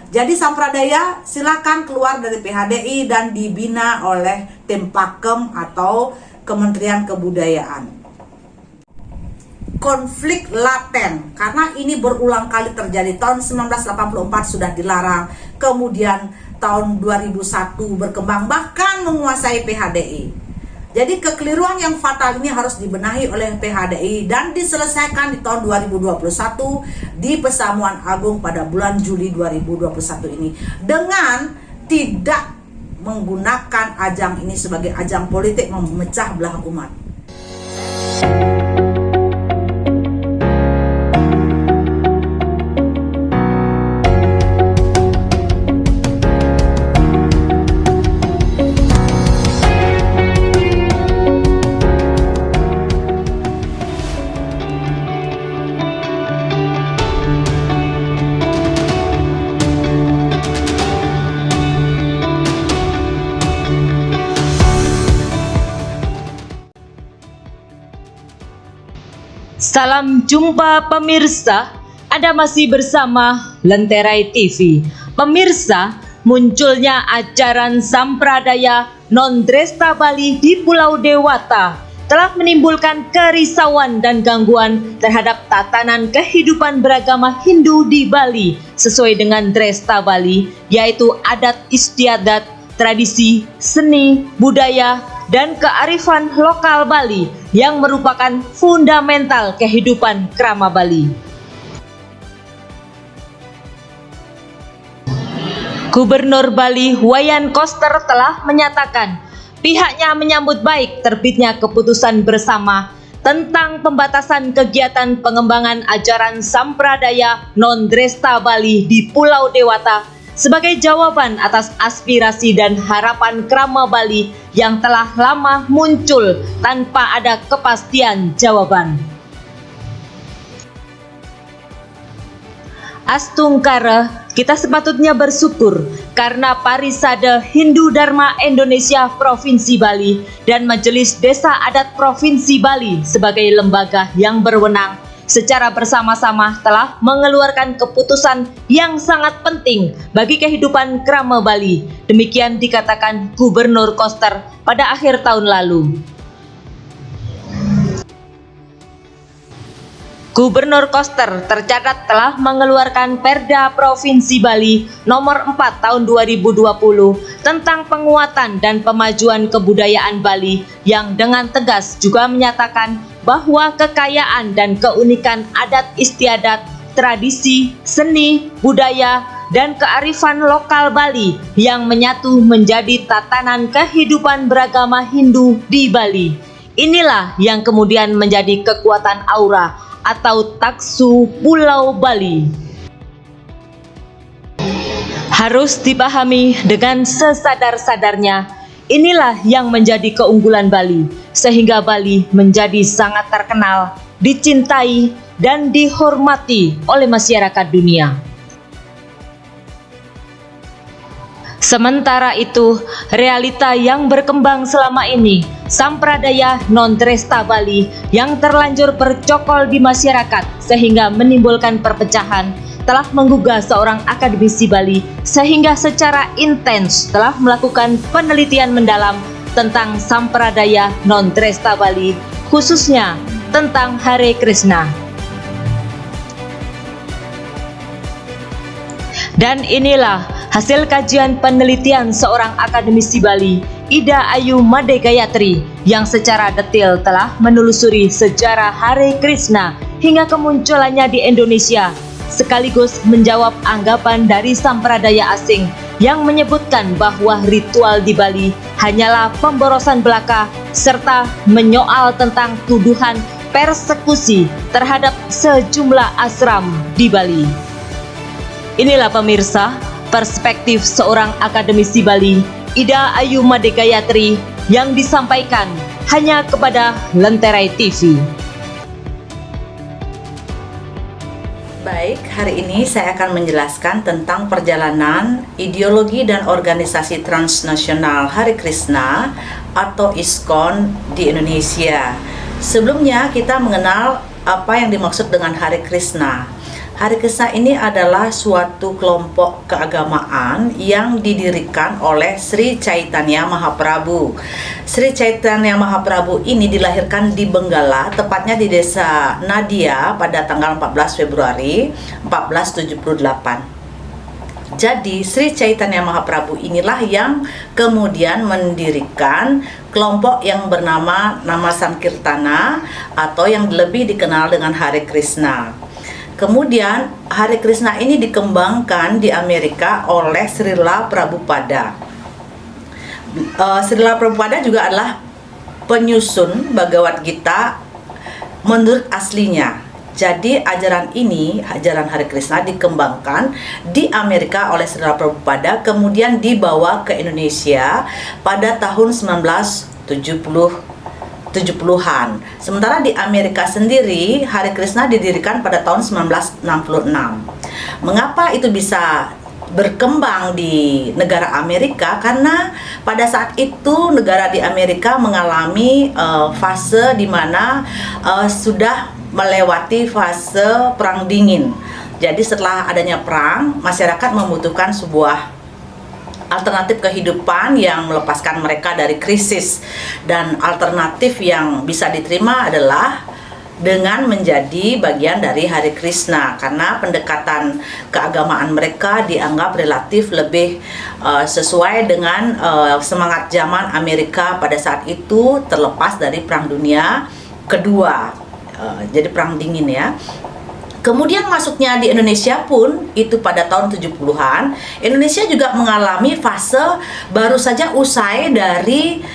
Jadi Sampradaya silakan keluar dari PHDI dan dibina oleh tim Pakem atau Kementerian Kebudayaan. Konflik laten, karena ini berulang kali terjadi. Tahun 1984 sudah dilarang, kemudian tahun 2001 berkembang bahkan menguasai PHDI. Jadi kekeliruan yang fatal ini harus dibenahi oleh PHDI dan diselesaikan di tahun 2021 di Pesamuan Agung pada bulan Juli 2021 ini, dengan tidak menggunakan ajang ini sebagai ajang politik memecah belah umat. Salam jumpa pemirsa, Anda masih bersama Lenterai TV. Pemirsa, munculnya ajaran Sampradaya non-Dresta Bali di Pulau Dewata telah menimbulkan kerisauan dan gangguan terhadap tatanan kehidupan beragama Hindu di Bali sesuai dengan Dresta Bali, yaitu adat istiadat, tradisi, seni, budaya, dan kearifan lokal Bali yang merupakan fundamental kehidupan krama Bali. Gubernur Bali Wayan Koster telah menyatakan pihaknya menyambut baik terbitnya keputusan bersama tentang pembatasan kegiatan pengembangan ajaran Sampradaya non-Dresta Bali di Pulau Dewata sebagai jawaban atas aspirasi dan harapan krama Bali yang telah lama muncul tanpa ada kepastian jawaban. Astungkara, kita sepatutnya bersyukur karena Parisade Hindu Dharma Indonesia Provinsi Bali dan Majelis Desa Adat Provinsi Bali sebagai lembaga yang berwenang secara bersama-sama telah mengeluarkan keputusan yang sangat penting bagi kehidupan krama Bali. Demikian dikatakan Gubernur Koster pada akhir tahun lalu. Gubernur Koster tercatat telah mengeluarkan Perda Provinsi Bali nomor 4 tahun 2020 tentang penguatan dan pemajuan kebudayaan Bali yang dengan tegas juga menyatakan bahwa kekayaan dan keunikan adat istiadat, tradisi, seni, budaya, dan kearifan lokal Bali yang menyatu menjadi tatanan kehidupan beragama Hindu di Bali. Inilah yang kemudian menjadi kekuatan aura atau taksu Pulau Bali. Harus dipahami dengan sesadar-sadarnya, inilah yang menjadi keunggulan Bali, sehingga Bali menjadi sangat terkenal, dicintai, dan dihormati oleh masyarakat dunia. Sementara itu, realita yang berkembang selama ini, Sampradaya non-Dresta Bali yang terlanjur bercokol di masyarakat sehingga menimbulkan perpecahan, telah menggugah seorang akademisi Bali sehingga secara intens telah melakukan penelitian mendalam tentang Sampradaya non-Dresta Bali, khususnya tentang Hare Krishna. Dan inilah hasil kajian penelitian seorang akademisi Bali, Ida Ayu Made Gayatri, yang secara detail telah menelusuri sejarah Hare Krishna hingga kemunculannya di Indonesia, sekaligus menjawab anggapan dari Sampradaya asing yang menyebutkan bahwa ritual di Bali hanyalah pemborosan belaka serta menyoal tentang tuduhan persekusi terhadap sejumlah ashram di Bali. Inilah pemirsa, perspektif seorang akademisi Bali, Ida Ayu Made Gayatri, yang disampaikan hanya kepada Lenterai TV. Baik, hari ini saya akan menjelaskan tentang perjalanan ideologi dan organisasi transnasional Hare Krishna atau ISKCON di Indonesia. Sebelumnya kita mengenal apa yang dimaksud dengan Hare Krishna. Hare Krishna ini adalah suatu kelompok keagamaan yang didirikan oleh Sri Chaitanya Mahaprabhu. Sri Chaitanya Mahaprabhu ini dilahirkan di Benggala, tepatnya di desa Nadia pada tanggal 14 Februari 1478. Jadi Sri Chaitanya Mahaprabhu inilah yang kemudian mendirikan kelompok yang bernama Nama Sankirtana atau yang lebih dikenal dengan Hare Krishna. Kemudian Hare Krishna ini dikembangkan di Amerika oleh Srila Prabhupada. Srila Prabhupada juga adalah penyusun Bhagavad Gita menurut aslinya. Jadi ajaran ini, ajaran Hare Krishna dikembangkan di Amerika oleh Srila Prabhupada, kemudian dibawa ke Indonesia pada tahun 1970-an. Sementara di Amerika sendiri, Hare Krishna didirikan pada tahun 1966. Mengapa itu bisa berkembang di negara Amerika? Karena pada saat itu negara di Amerika mengalami fase di mana sudah melewati fase perang dingin. Jadi setelah adanya perang, masyarakat membutuhkan sebuah alternatif kehidupan yang melepaskan mereka dari krisis, dan alternatif yang bisa diterima adalah dengan menjadi bagian dari Hare Krishna, karena pendekatan keagamaan mereka dianggap relatif lebih sesuai dengan semangat zaman Amerika pada saat itu, terlepas dari Perang Dunia Kedua, jadi perang dingin ya. Kemudian masuknya di Indonesia pun itu pada tahun 70-an. Indonesia juga mengalami fase baru saja usai dari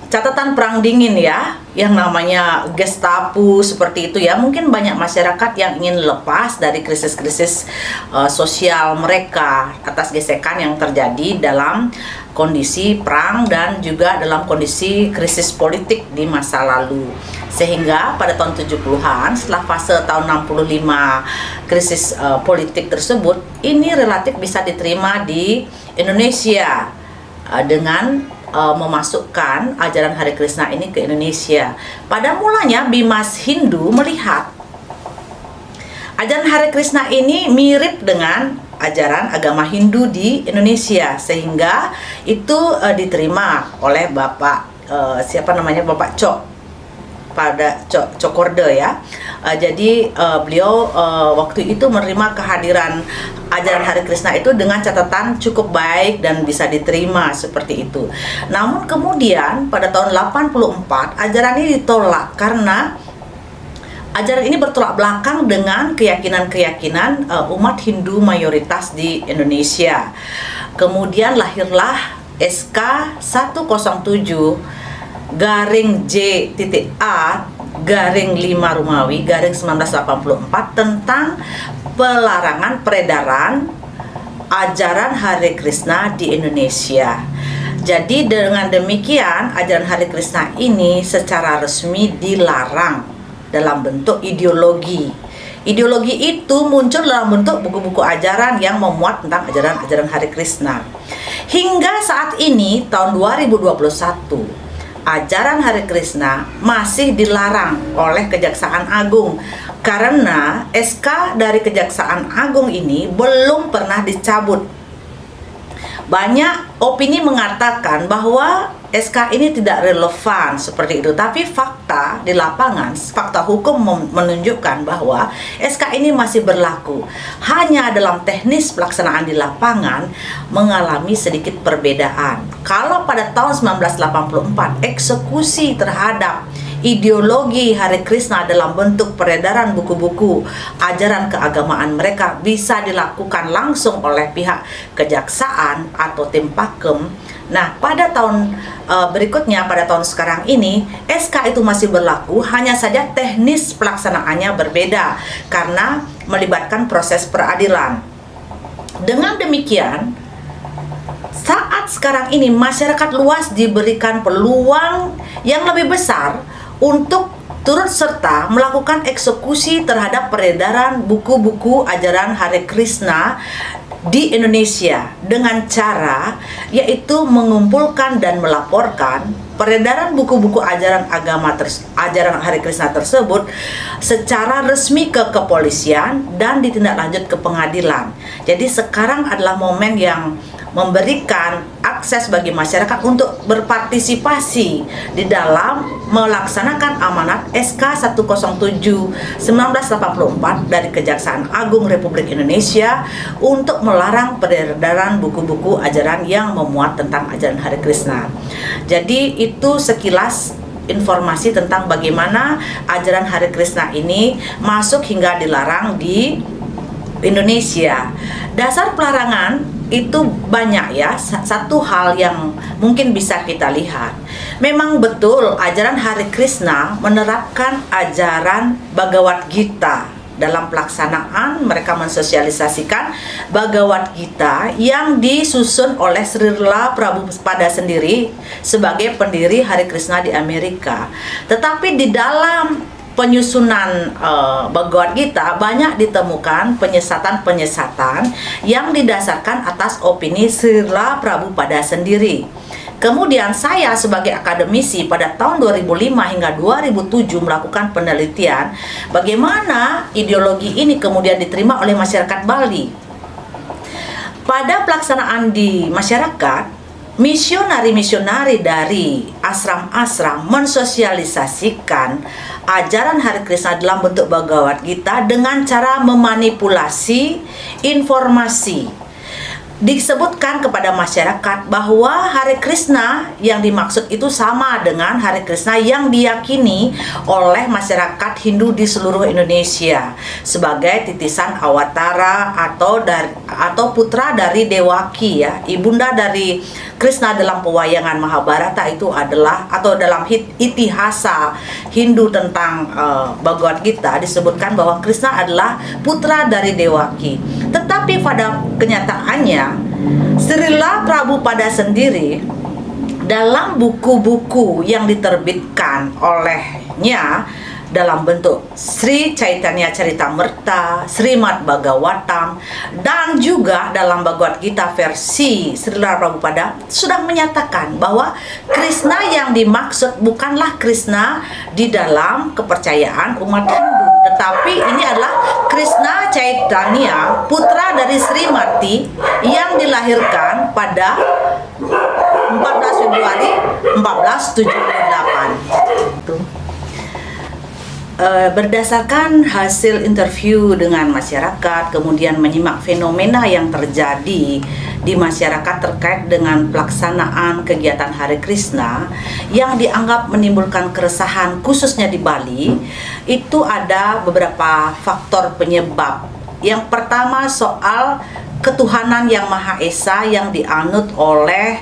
catatan perang dingin ya, yang namanya Gestapo seperti itu ya. Mungkin banyak masyarakat yang ingin lepas dari krisis-krisis sosial mereka atas gesekan yang terjadi dalam kondisi perang dan juga dalam kondisi krisis politik di masa lalu. Sehingga pada tahun 70-an, setelah fase tahun 65 krisis politik tersebut, ini relatif bisa diterima di Indonesia dengan memasukkan ajaran Hare Krishna ini ke Indonesia. Pada mulanya Bimas Hindu melihat ajaran Hare Krishna ini mirip dengan ajaran agama Hindu di Indonesia, sehingga itu diterima oleh Bapak Bapak Cokorde ya. Jadi beliau waktu itu menerima kehadiran ajaran Hare Krishna itu dengan catatan cukup baik dan bisa diterima seperti itu. Namun kemudian pada tahun 84 ajaran ini ditolak karena ajaran ini bertolak belakang dengan keyakinan-keyakinan umat Hindu mayoritas di Indonesia. Kemudian lahirlah SK 107-J.A-5 Romawi-1984 tentang pelarangan peredaran ajaran Hare Krishna di Indonesia. Jadi dengan demikian ajaran Hare Krishna ini secara resmi dilarang dalam bentuk ideologi. Ideologi itu muncul dalam bentuk buku-buku ajaran yang memuat tentang ajaran-ajaran Hare Krishna. Hingga saat ini tahun 2021, ajaran Hare Krishna masih dilarang oleh Kejaksaan Agung karena SK dari Kejaksaan Agung ini belum pernah dicabut. Banyak opini mengatakan bahwa SK ini tidak relevan seperti itu, tapi fakta di lapangan, fakta hukum menunjukkan bahwa SK ini masih berlaku. Hanya dalam teknis pelaksanaan di lapangan mengalami sedikit perbedaan. Kalau pada tahun 1984 eksekusi terhadap ideologi Hare Krishna dalam bentuk peredaran buku-buku ajaran keagamaan mereka bisa dilakukan langsung oleh pihak kejaksaan atau tim pakem. Nah, pada tahun berikutnya, pada tahun sekarang ini, SK itu masih berlaku, hanya saja teknis pelaksanaannya berbeda karena melibatkan proses peradilan. Dengan demikian, saat sekarang ini masyarakat luas diberikan peluang yang lebih besar untuk turut serta melakukan eksekusi terhadap peredaran buku-buku ajaran Hare Krishna di Indonesia dengan cara yaitu mengumpulkan dan melaporkan peredaran buku-buku ajaran ajaran Hare Krishna tersebut secara resmi ke kepolisian dan ditindaklanjut ke pengadilan. Jadi sekarang adalah momen yang memberikan akses bagi masyarakat untuk berpartisipasi di dalam melaksanakan amanat SK 107/1984 dari Kejaksaan Agung Republik Indonesia untuk melarang peredaran buku-buku ajaran yang memuat tentang ajaran Hare Krishna. Jadi itu sekilas informasi tentang bagaimana ajaran Hare Krishna ini masuk hingga dilarang di Indonesia. Dasar pelarangan itu banyak ya. Satu hal yang mungkin bisa kita lihat, memang betul ajaran Hare Krishna menerapkan ajaran Bhagavad Gita. Dalam pelaksanaan mereka mensosialisasikan Bhagavad Gita yang disusun oleh Srila Prabhupada sendiri sebagai pendiri Hare Krishna di Amerika. Tetapi di dalam penyusunan Bhagavad Gita banyak ditemukan penyesatan-penyesatan yang didasarkan atas opini Srila Prabhupada sendiri. Kemudian saya sebagai akademisi pada tahun 2005 hingga 2007 melakukan penelitian bagaimana ideologi ini kemudian diterima oleh masyarakat Bali. Pada pelaksanaan di masyarakat, misionari-misionari dari asram-asram mensosialisasikan ajaran Hare Krishna dalam bentuk Bhagavad Gita dengan cara memanipulasi informasi. Disebutkan kepada masyarakat bahwa Hare Krishna yang dimaksud itu sama dengan Hare Krishna yang diyakini oleh masyarakat Hindu di seluruh Indonesia sebagai titisan Awatara atau putra dari Dewaki ya, ibunda dari Krishna dalam pewayangan Mahabharata itu adalah, atau dalam itihasa Hindu tentang Bhagavad Gita disebutkan bahwa Krishna adalah putra dari Dewaki. Tetapi pada kenyataannya Srila Prabhupada sendiri dalam buku-buku yang diterbitkan olehnya dalam bentuk Sri Chaitanya Charitamrita, Srimad Bhagavatam, dan juga dalam Bhagavad Gita versi Srila Prabhupada sudah menyatakan bahwa Krishna yang dimaksud bukanlah Krishna di dalam kepercayaan umat Hindu, tetapi ini adalah Krishna Chaitanya, putra dari Srimati yang dilahirkan pada 14 Februari 1478. Berdasarkan hasil interview dengan masyarakat, kemudian menyimak fenomena yang terjadi di masyarakat terkait dengan pelaksanaan kegiatan Hare Krishna yang dianggap menimbulkan keresahan khususnya di Bali, itu ada beberapa faktor penyebab. Yang pertama soal ketuhanan yang Maha Esa yang dianut oleh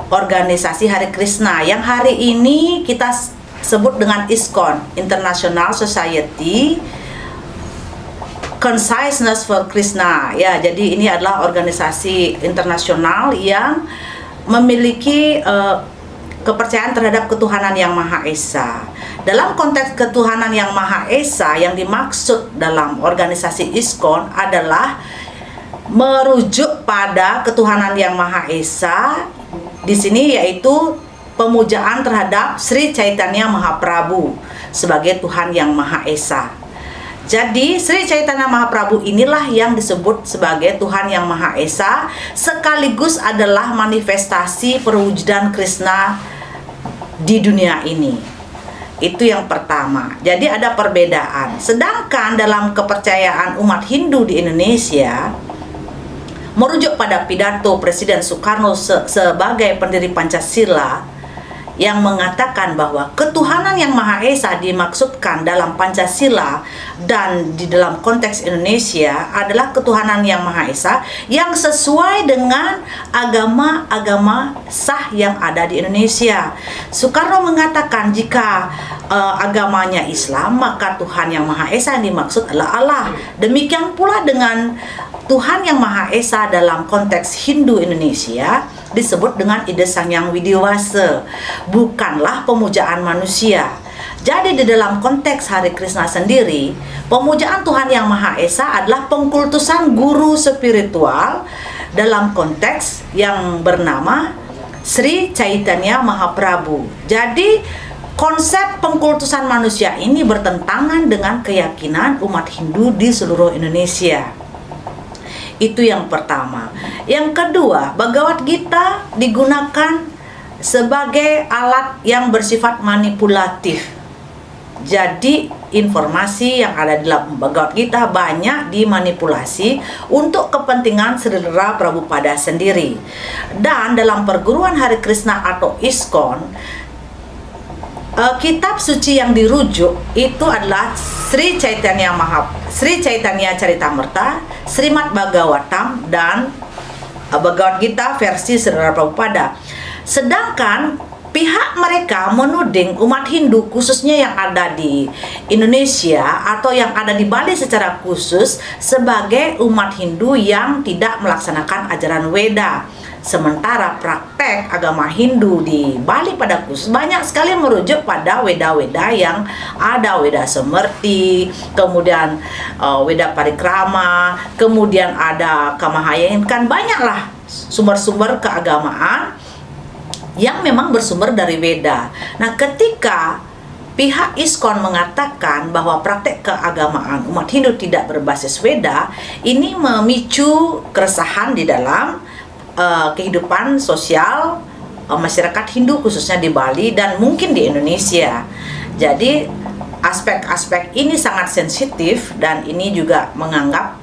organisasi Hare Krishna yang hari ini kita sebut dengan ISKCON, International Society Consciousness for Krishna ya. Jadi ini adalah organisasi internasional yang memiliki kepercayaan terhadap ketuhanan yang Maha Esa. Dalam konteks ketuhanan yang Maha Esa yang dimaksud dalam organisasi ISKCON adalah merujuk pada ketuhanan yang Maha Esa di sini, yaitu pemujaan terhadap Sri Chaitanya Mahaprabhu sebagai Tuhan yang Maha Esa. Jadi Sri Chaitanya Mahaprabhu inilah yang disebut sebagai Tuhan yang Maha Esa, sekaligus adalah manifestasi perwujudan Krishna di dunia ini. Itu yang pertama. Jadi ada perbedaan. Sedangkan dalam kepercayaan umat Hindu di Indonesia, merujuk pada pidato Presiden Soekarno sebagai pendiri Pancasila yang mengatakan bahwa ketuhanan yang Maha Esa dimaksudkan dalam Pancasila dan di dalam konteks Indonesia adalah ketuhanan yang Maha Esa yang sesuai dengan agama-agama sah yang ada di Indonesia. Soekarno mengatakan jika agamanya Islam, maka Tuhan yang Maha Esa yang dimaksud adalah Allah. Demikian pula dengan Tuhan yang Maha Esa dalam konteks Hindu Indonesia disebut dengan Ida Sang Hyang Widiwasa, bukanlah pemujaan manusia. Jadi di dalam konteks Hare Krishna sendiri, pemujaan Tuhan yang Maha Esa adalah pengkultusan guru spiritual dalam konteks yang bernama Sri Chaitanya Mahaprabhu. Jadi konsep pengkultusan manusia ini bertentangan dengan keyakinan umat Hindu di seluruh Indonesia. Itu yang pertama. Yang kedua, Bhagavad Gita digunakan sebagai alat yang bersifat manipulatif. Jadi informasi yang ada di dalam Bhagavad Gita banyak dimanipulasi untuk kepentingan Srila Prabhupada sendiri. Dan dalam perguruan Hare Krishna atau ISKCON, kitab suci yang dirujuk itu adalah Sri Chaitanya Charitamrita, Srimad Bhagavatam, dan Bhagavad Gita versi Srila Prabhupada. Sedangkan pihak mereka menuding umat Hindu khususnya yang ada di Indonesia atau yang ada di Bali secara khusus sebagai umat Hindu yang tidak melaksanakan ajaran Weda. Sementara praktek agama Hindu di Bali pada khusus banyak sekali merujuk pada Weda-Weda yang ada, Weda Semerti, kemudian Weda Parikrama, kemudian ada Kamahayana, kan banyaklah sumber-sumber keagamaan yang memang bersumber dari Weda. Nah, ketika pihak ISKCON mengatakan bahwa praktek keagamaan umat Hindu tidak berbasis Weda, ini memicu keresahan di dalam kehidupan sosial masyarakat Hindu khususnya di Bali dan mungkin di Indonesia. Jadi aspek-aspek ini sangat sensitif dan ini juga menganggap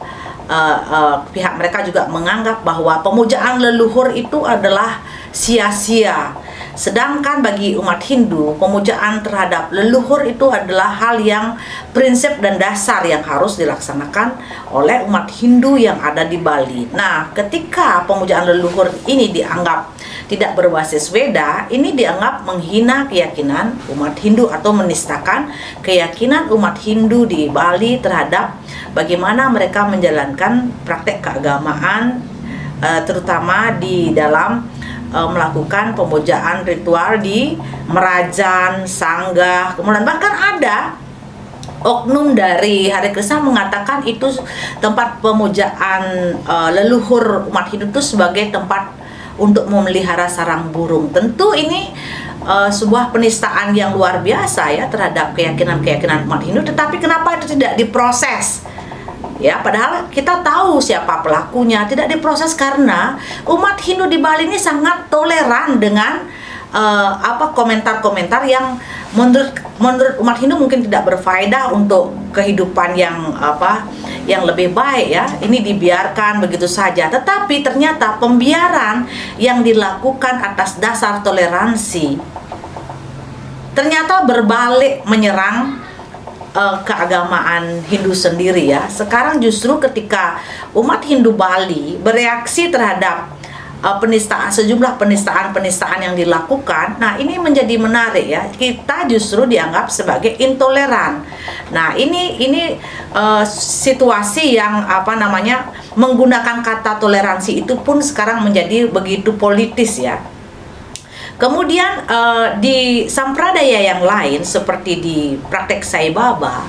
pihak mereka juga menganggap bahwa pemujaan leluhur itu adalah sia-sia. Sedangkan bagi umat Hindu, pemujaan terhadap leluhur itu adalah hal yang prinsip dan dasar yang harus dilaksanakan oleh umat Hindu yang ada di Bali. Nah, ketika pemujaan leluhur ini dianggap tidak berbasis Weda, ini dianggap menghina keyakinan umat Hindu atau menistakan keyakinan umat Hindu di Bali terhadap bagaimana mereka menjalankan praktek keagamaan, terutama di dalam melakukan pemujaan ritual di Merajan, Sanggah, kemudian bahkan ada oknum dari Hare Krishna mengatakan itu tempat pemujaan leluhur umat Hindu itu sebagai tempat untuk memelihara sarang burung. Tentu ini sebuah penistaan yang luar biasa ya terhadap keyakinan-keyakinan umat Hindu, tetapi kenapa itu tidak diproses? Ya, padahal kita tahu siapa pelakunya. Tidak diproses karena umat Hindu di Bali ini sangat toleran dengan komentar-komentar yang menurut umat Hindu mungkin tidak berfaedah untuk kehidupan yang lebih baik ya. Ini dibiarkan begitu saja. Tetapi ternyata pembiaran yang dilakukan atas dasar toleransi ternyata berbalik menyerang keagamaan Hindu sendiri ya. Sekarang justru ketika umat Hindu Bali bereaksi terhadap sejumlah penistaan yang dilakukan, nah ini menjadi menarik ya. Kita justru dianggap sebagai intoleran. Nah, ini situasi yang menggunakan kata toleransi itu pun sekarang menjadi begitu politis ya. Kemudian di sampradaya yang lain seperti di praktek Sai Baba,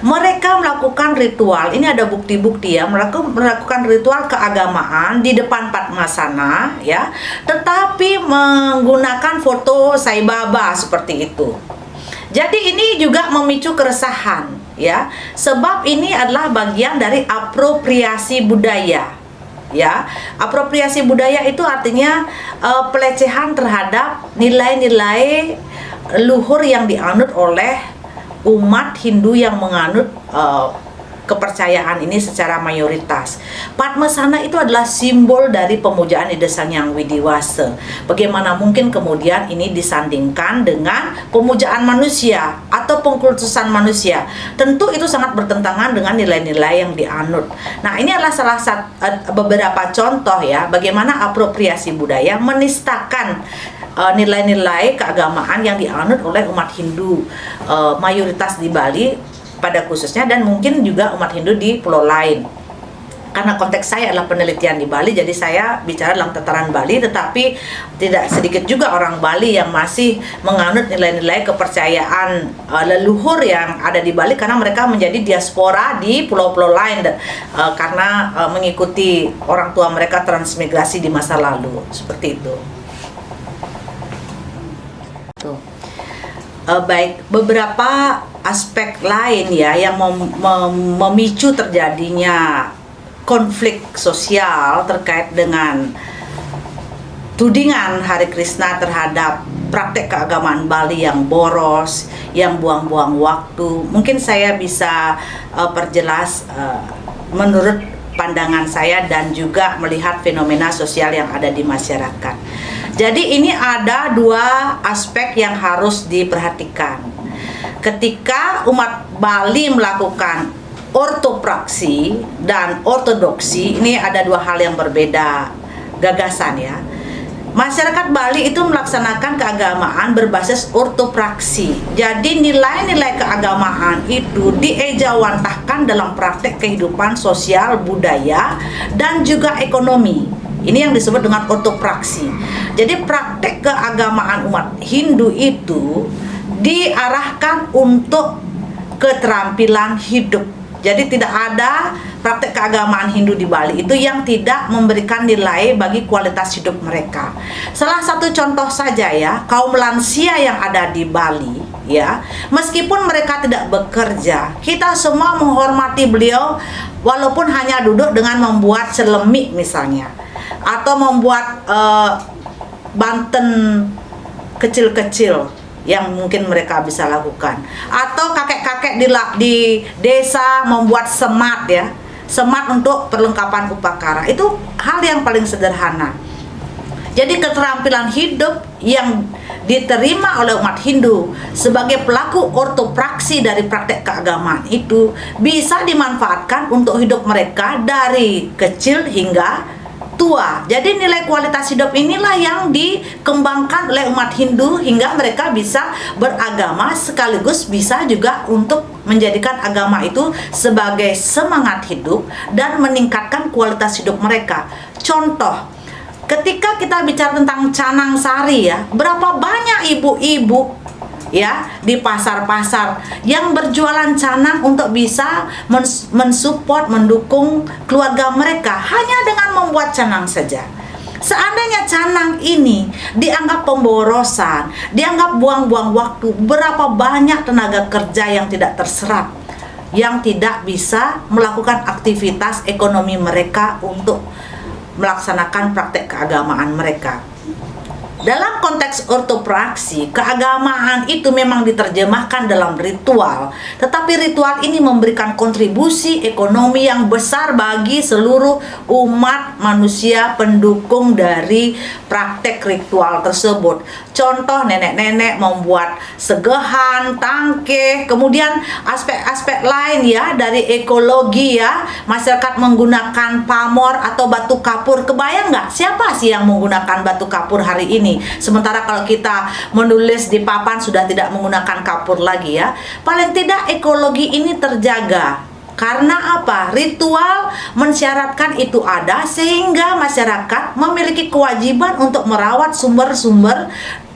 mereka melakukan ritual. Ini ada bukti-bukti ya, melakukan ritual keagamaan di depan Padmasana ya, tetapi menggunakan foto Sai Baba seperti itu. Jadi ini juga memicu keresahan ya, sebab ini adalah bagian dari apropriasi budaya. Ya, apropriasi budaya itu artinya pelecehan terhadap nilai-nilai luhur yang dianut oleh umat Hindu yang menganut kepercayaan ini secara mayoritas. Padmasana itu adalah simbol dari pemujaan Ida Sang Hyang Widiwasa. Bagaimana mungkin kemudian ini disandingkan dengan pemujaan manusia atau pengkultusan manusia? Tentu itu sangat bertentangan dengan nilai-nilai yang dianut. Nah, ini adalah salah satu beberapa contoh ya, bagaimana apropriasi budaya menistakan nilai-nilai keagamaan yang dianut oleh umat Hindu mayoritas di Bali pada khususnya, dan mungkin juga umat Hindu di pulau lain. Karena konteks saya adalah penelitian di Bali, jadi saya bicara dalam tataran Bali, tetapi tidak sedikit juga orang Bali yang masih menganut nilai-nilai kepercayaan leluhur yang ada di Bali karena mereka menjadi diaspora di pulau-pulau lain karena mengikuti orang tua mereka transmigrasi di masa lalu, seperti itu. Baik, beberapa aspek lain ya yang memicu terjadinya konflik sosial terkait dengan tudingan Hare Krishna terhadap praktek keagamaan Bali yang boros, yang buang-buang waktu. Mungkin saya bisa perjelas menurut pandangan saya dan juga melihat fenomena sosial yang ada di masyarakat. Jadi ini ada dua aspek yang harus diperhatikan. Ketika umat Bali melakukan ortopraksi dan ortodoksi, ini ada dua hal yang berbeda gagasan ya. Masyarakat Bali itu melaksanakan keagamaan berbasis ortopraksi. Jadi nilai-nilai keagamaan itu diejawantahkan dalam praktek kehidupan sosial, budaya, dan juga ekonomi. Ini yang disebut dengan ortopraksi. Jadi praktek keagamaan umat Hindu itu diarahkan untuk keterampilan hidup. Jadi tidak ada praktek keagamaan Hindu di Bali itu yang tidak memberikan nilai bagi kualitas hidup mereka. Salah satu contoh saja ya, kaum lansia yang ada di Bali ya, meskipun mereka tidak bekerja, kita semua menghormati beliau walaupun hanya duduk dengan membuat selemik misalnya, atau membuat banten kecil-kecil yang mungkin mereka bisa lakukan, atau kakek-kakek di desa membuat semat ya, semat untuk perlengkapan upakara. Itu hal yang paling sederhana. Jadi keterampilan hidup yang diterima oleh umat Hindu sebagai pelaku ortopraksi dari praktek keagamaan itu bisa dimanfaatkan untuk hidup mereka dari kecil hingga tua. Jadi nilai kualitas hidup inilah yang dikembangkan oleh umat Hindu hingga mereka bisa beragama sekaligus bisa juga untuk menjadikan agama itu sebagai semangat hidup dan meningkatkan kualitas hidup mereka. Contoh, ketika kita bicara tentang canang sari ya, berapa banyak ibu-ibu ya di pasar-pasar yang berjualan canang untuk bisa mensupport, mendukung keluarga mereka hanya dengan membuat canang saja. Seandainya canang ini dianggap pemborosan, dianggap buang-buang waktu, berapa banyak tenaga kerja yang tidak terserap, yang tidak bisa melakukan aktivitas ekonomi mereka untuk melaksanakan praktek keagamaan mereka. Dalam konteks ortopraksi, keagamaan itu memang diterjemahkan dalam ritual, tetapi ritual ini memberikan kontribusi ekonomi yang besar bagi seluruh umat manusia pendukung dari praktek ritual tersebut. Contoh, nenek-nenek membuat segehan, tangkeh, kemudian aspek-aspek lain ya dari ekologi ya, masyarakat menggunakan pamor atau batu kapur. Kebayang nggak siapa sih yang menggunakan batu kapur hari ini? Sementara kalau kita menulis di papan sudah tidak menggunakan kapur lagi ya. Paling tidak ekologi ini terjaga. Karena apa? Ritual mensyaratkan itu ada sehingga masyarakat memiliki kewajiban untuk merawat sumber-sumber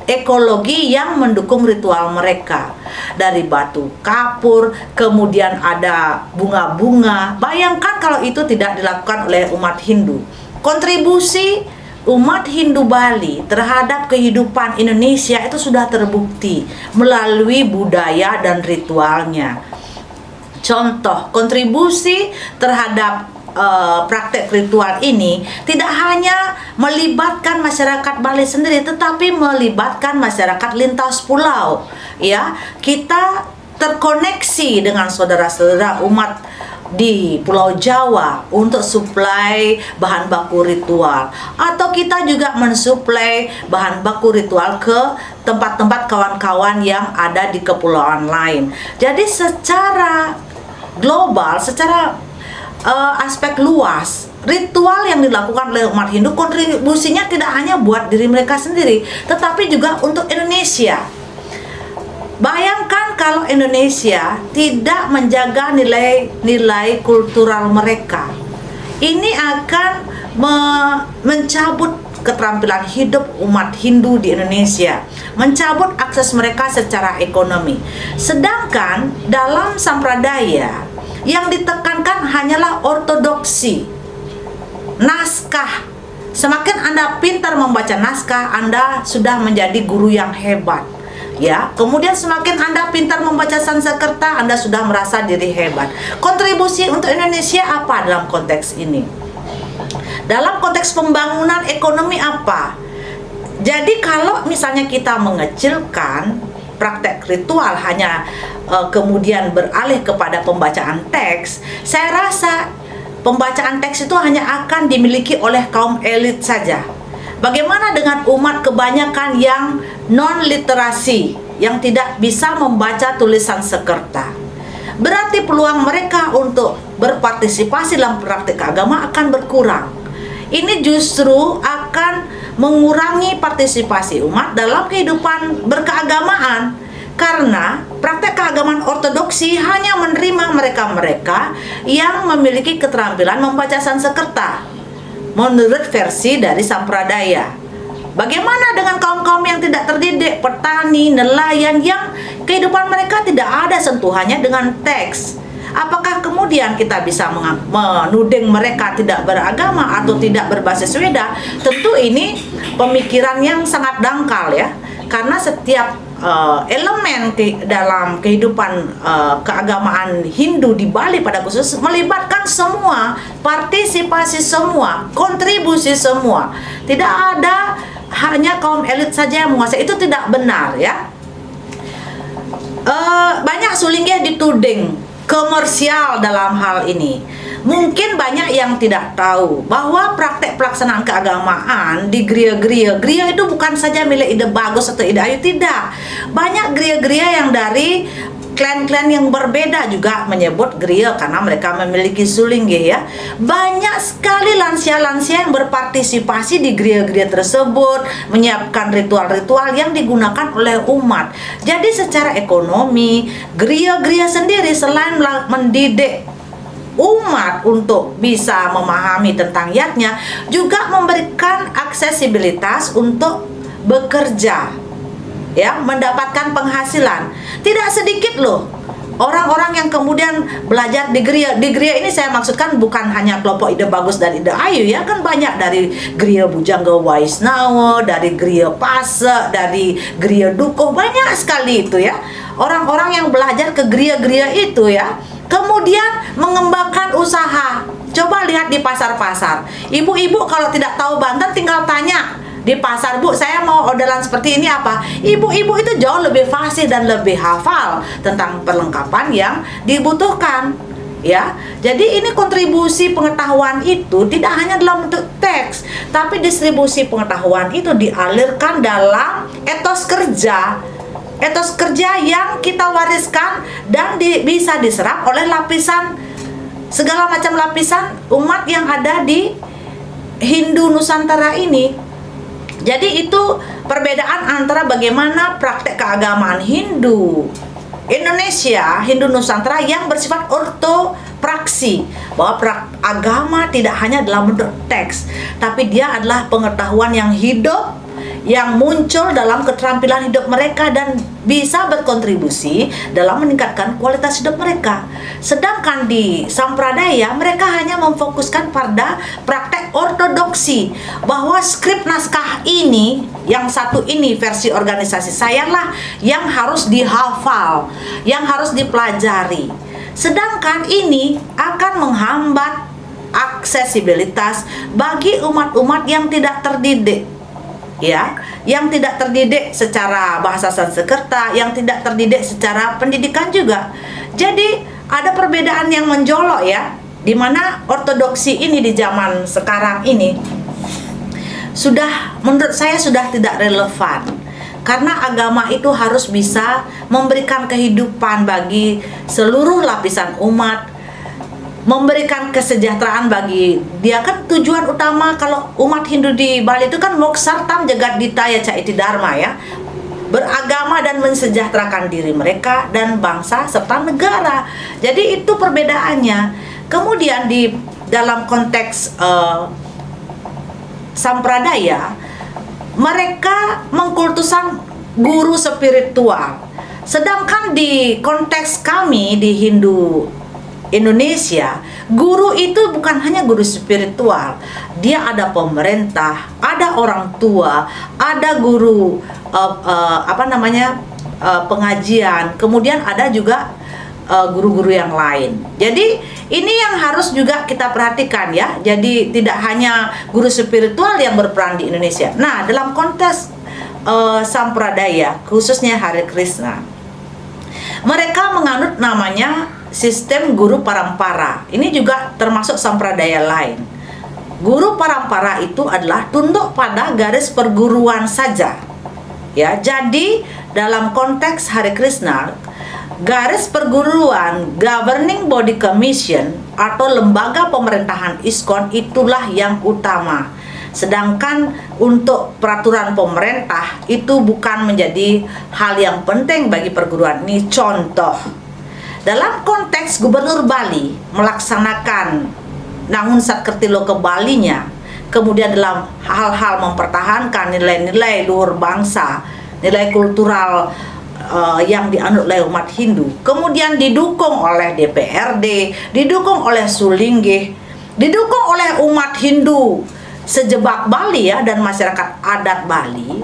ekologi yang mendukung ritual mereka. Dari batu kapur, kemudian ada bunga-bunga. Bayangkan kalau itu tidak dilakukan oleh umat Hindu. Kontribusi umat Hindu Bali terhadap kehidupan Indonesia itu sudah terbukti melalui budaya dan ritualnya. Contoh, kontribusi terhadap praktek ritual ini tidak hanya melibatkan masyarakat Bali sendiri, tetapi melibatkan masyarakat lintas pulau. Ya, kita terkoneksi dengan saudara-saudara umat di Pulau Jawa untuk suplai bahan baku ritual, atau kita juga mensuplai bahan baku ritual ke tempat-tempat kawan-kawan yang ada di kepulauan lain. Jadi secara global, secara aspek luas, ritual yang dilakukan oleh umat Hindu kontribusinya tidak hanya buat diri mereka sendiri, tetapi juga untuk Indonesia. Bayangkan kalau Indonesia tidak menjaga nilai-nilai kultural mereka, ini akan mencabut keterampilan hidup umat Hindu di Indonesia, mencabut akses mereka secara ekonomi. Sedangkan dalam sampradaya yang ditekankan hanyalah ortodoksi, naskah. Semakin Anda pintar membaca naskah, Anda sudah menjadi guru yang hebat. Ya, kemudian semakin Anda pintar membaca Sanskerta, Anda sudah merasa diri hebat. Kontribusi untuk Indonesia apa dalam konteks ini? Dalam konteks pembangunan ekonomi apa? Jadi kalau misalnya kita mengecilkan praktek ritual hanya kemudian beralih kepada pembacaan teks, saya rasa pembacaan teks itu hanya akan dimiliki oleh kaum elit saja. Bagaimana dengan umat kebanyakan yang non-literasi, yang tidak bisa membaca tulisan Sanskerta? Berarti peluang mereka untuk berpartisipasi dalam praktik agama akan berkurang. Ini justru akan mengurangi partisipasi umat dalam kehidupan berkeagamaan, karena praktek keagamaan ortodoksi hanya menerima mereka-mereka yang memiliki keterampilan membaca Sanskerta menurut versi dari Sampradaya. Bagaimana dengan kaum-kaum yang tidak terdidik, petani, nelayan, yang kehidupan mereka tidak ada sentuhannya dengan teks? Apakah kemudian kita bisa menuding mereka tidak beragama atau tidak berbasis Weda? Tentu ini pemikiran yang sangat dangkal ya, karena setiap elemen dalam kehidupan keagamaan Hindu di Bali pada khusus melibatkan semua, partisipasi semua, kontribusi semua. Tidak ada hanya kaum elit saja yang menguasai. Itu tidak benar ya. Banyak sulingnya dituding komersial dalam hal ini. Mungkin banyak yang tidak tahu bahwa praktek pelaksanaan keagamaan di gereja-gereja itu bukan saja milik Ide Bagus atau Ide Ayu, tidak. Banyak gereja-gereja yang dari klan-klan yang berbeda juga menyebut gereja karena mereka memiliki sulingge ya. Banyak sekali lansia-lansia yang berpartisipasi di gereja-gereja tersebut, menyiapkan ritual-ritual yang digunakan oleh umat. Jadi secara ekonomi, gereja-gereja sendiri selain mendidik umat untuk bisa memahami tentang yatnya, juga memberikan aksesibilitas untuk bekerja ya, mendapatkan penghasilan. Tidak sedikit loh orang-orang yang kemudian belajar di gereja. Di gereja ini saya maksudkan bukan hanya kelompok Ide Bagus dan Ide Ayu ya, kan banyak dari gereja Bujangga Waisnawa, dari gereja Pase, dari gereja Dukuh, banyak sekali itu ya. Orang-orang yang belajar ke gereja-gereja itu ya, kemudian mengembangkan usaha. Coba lihat di pasar-pasar. Ibu-ibu kalau tidak tahu Banten tinggal tanya di pasar, Bu, saya mau orderan seperti ini apa? Ibu-ibu itu jauh lebih fasih dan lebih hafal tentang perlengkapan yang dibutuhkan. Ya, jadi ini kontribusi pengetahuan itu tidak hanya dalam bentuk teks, tapi distribusi pengetahuan itu dialirkan dalam etos kerja. Etos kerja yang kita wariskan dan bisa diserap oleh lapisan, segala macam lapisan umat yang ada di Hindu Nusantara ini. Jadi itu perbedaan antara bagaimana praktek keagamaan Hindu Indonesia, Hindu Nusantara yang bersifat ortopraksi, bahwa agama tidak hanya dalam bentuk teks, tapi dia adalah pengetahuan yang hidup, yang muncul dalam keterampilan hidup mereka dan bisa berkontribusi dalam meningkatkan kualitas hidup mereka. Sedangkan di Sampradaya mereka hanya memfokuskan pada praktek ortodoksi, bahwa skrip naskah ini, yang satu ini versi organisasi saya lah yang harus dihafal, yang harus dipelajari. Sedangkan ini akan menghambat aksesibilitas bagi umat-umat yang tidak terdidik. Ya, yang tidak terdidik secara bahasa Sanskerta, yang tidak terdidik secara pendidikan juga. Jadi ada perbedaan yang menjolok ya, di mana ortodoksi ini di zaman sekarang ini sudah, menurut saya sudah tidak relevan, karena agama itu harus bisa memberikan kehidupan bagi seluruh lapisan umat, memberikan kesejahteraan bagi dia. Kan tujuan utama kalau umat Hindu di Bali itu kan moksartam jagat ditaya caiti dharma ya, beragama dan mensejahterakan diri mereka dan bangsa serta negara. Jadi itu perbedaannya. Kemudian di dalam konteks Sampradaya, mereka mengkultuskan guru spiritual, sedangkan di konteks kami di Hindu Indonesia, guru itu bukan hanya guru spiritual, dia ada pemerintah, ada orang tua, ada guru pengajian, kemudian ada juga guru-guru yang lain. Jadi ini yang harus juga kita perhatikan ya. Jadi tidak hanya guru spiritual yang berperan di Indonesia. Nah, dalam konteks Sampradaya, khususnya Hare Krishna, mereka menganut namanya sistem guru parampara. Ini juga termasuk Sampradaya lain. Guru parampara itu adalah tunduk pada garis perguruan saja. Ya, jadi dalam konteks Hare Krishna, garis perguruan Governing Body Commission atau lembaga pemerintahan ISKCON itulah yang utama. Sedangkan untuk peraturan pemerintah itu bukan menjadi hal yang penting bagi perguruan. Ini contoh. Dalam konteks Gubernur Bali melaksanakan Nangun Satkertilo ke Balinya, kemudian dalam hal-hal mempertahankan nilai-nilai luhur bangsa, nilai kultural yang dianut oleh umat Hindu, kemudian didukung oleh DPRD, didukung oleh Sulinggih, didukung oleh umat Hindu sejebak Bali ya, dan masyarakat adat Bali.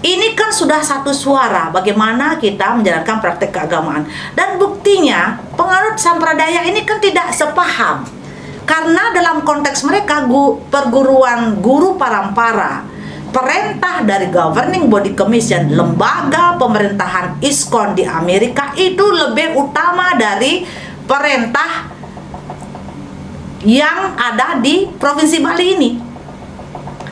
Ini kan sudah satu suara bagaimana kita menjalankan praktek keagamaan. Dan buktinya penganut Sampradaya ini kan tidak sepaham. Karena dalam konteks mereka perguruan guru parampara, perintah dari Governing Body Commission, lembaga pemerintahan ISKCON di Amerika itu lebih utama dari perintah yang ada di Provinsi Bali ini.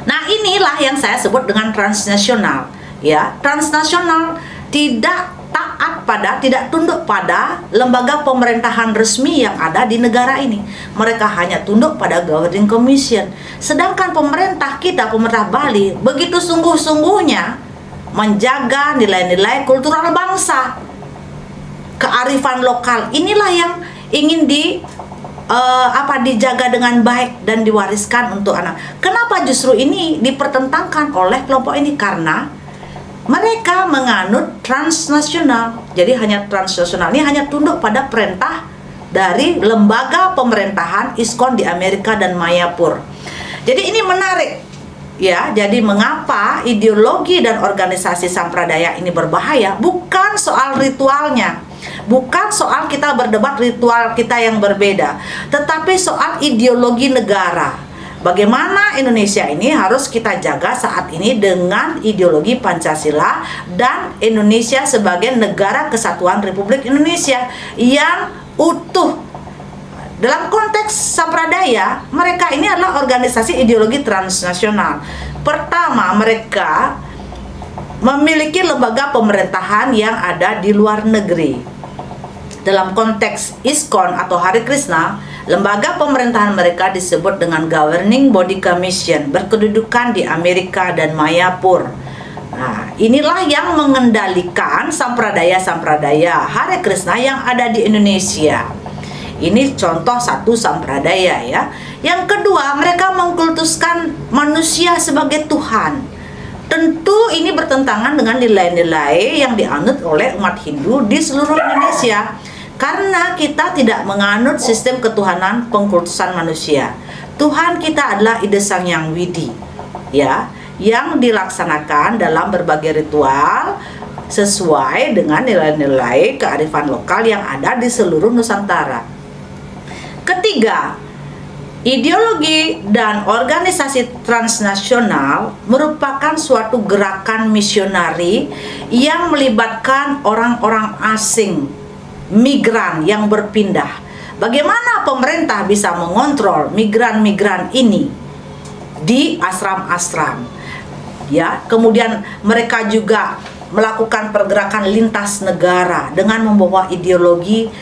Nah, inilah yang saya sebut dengan transnasional. Ya, transnasional tidak taat pada, tidak tunduk pada lembaga pemerintahan resmi yang ada di negara ini. Mereka hanya tunduk pada Governing Commission. Sedangkan pemerintah kita, pemerintah Bali, begitu sungguh-sungguhnya menjaga nilai-nilai kultural bangsa, kearifan lokal. Inilah yang ingin dijaga dengan baik dan diwariskan untuk anak. Kenapa justru ini dipertentangkan oleh kelompok ini? Karena mereka menganut transnasional. Jadi hanya transnasional ini hanya tunduk pada perintah dari lembaga pemerintahan ISKCON di Amerika dan Mayapur. Jadi ini menarik ya. Jadi mengapa ideologi dan organisasi Sampradaya ini berbahaya? Bukan soal ritualnya, bukan soal kita berdebat ritual kita yang berbeda, tetapi soal ideologi negara. Bagaimana Indonesia ini harus kita jaga saat ini dengan ideologi Pancasila dan Indonesia sebagai negara kesatuan Republik Indonesia yang utuh. Dalam konteks Sampradaya, mereka ini adalah organisasi ideologi transnasional. Pertama, mereka memiliki lembaga pemerintahan yang ada di luar negeri. Dalam konteks ISKCON atau Hare Krishna, lembaga pemerintahan mereka disebut dengan Governing Body Commission, berkedudukan di Amerika dan Mayapur. Nah, inilah yang mengendalikan Sampradaya-Sampradaya Hare Krishna yang ada di Indonesia. Ini contoh satu Sampradaya ya. Yang kedua, mereka mengkultuskan manusia sebagai Tuhan. Tentu ini bertentangan dengan nilai-nilai yang dianut oleh umat Hindu di seluruh Indonesia. Karena kita tidak menganut sistem ketuhanan pengkultusan manusia. Tuhan kita adalah Ida Sang Yang Widi, ya, yang dilaksanakan dalam berbagai ritual sesuai dengan nilai-nilai kearifan lokal yang ada di seluruh Nusantara. Ketiga, ideologi dan organisasi transnasional merupakan suatu gerakan misionari yang melibatkan orang-orang asing, migran yang berpindah. Bagaimana pemerintah bisa mengontrol migran-migran ini di asram-asram? Ya, kemudian mereka juga melakukan pergerakan lintas negara dengan membawa ideologi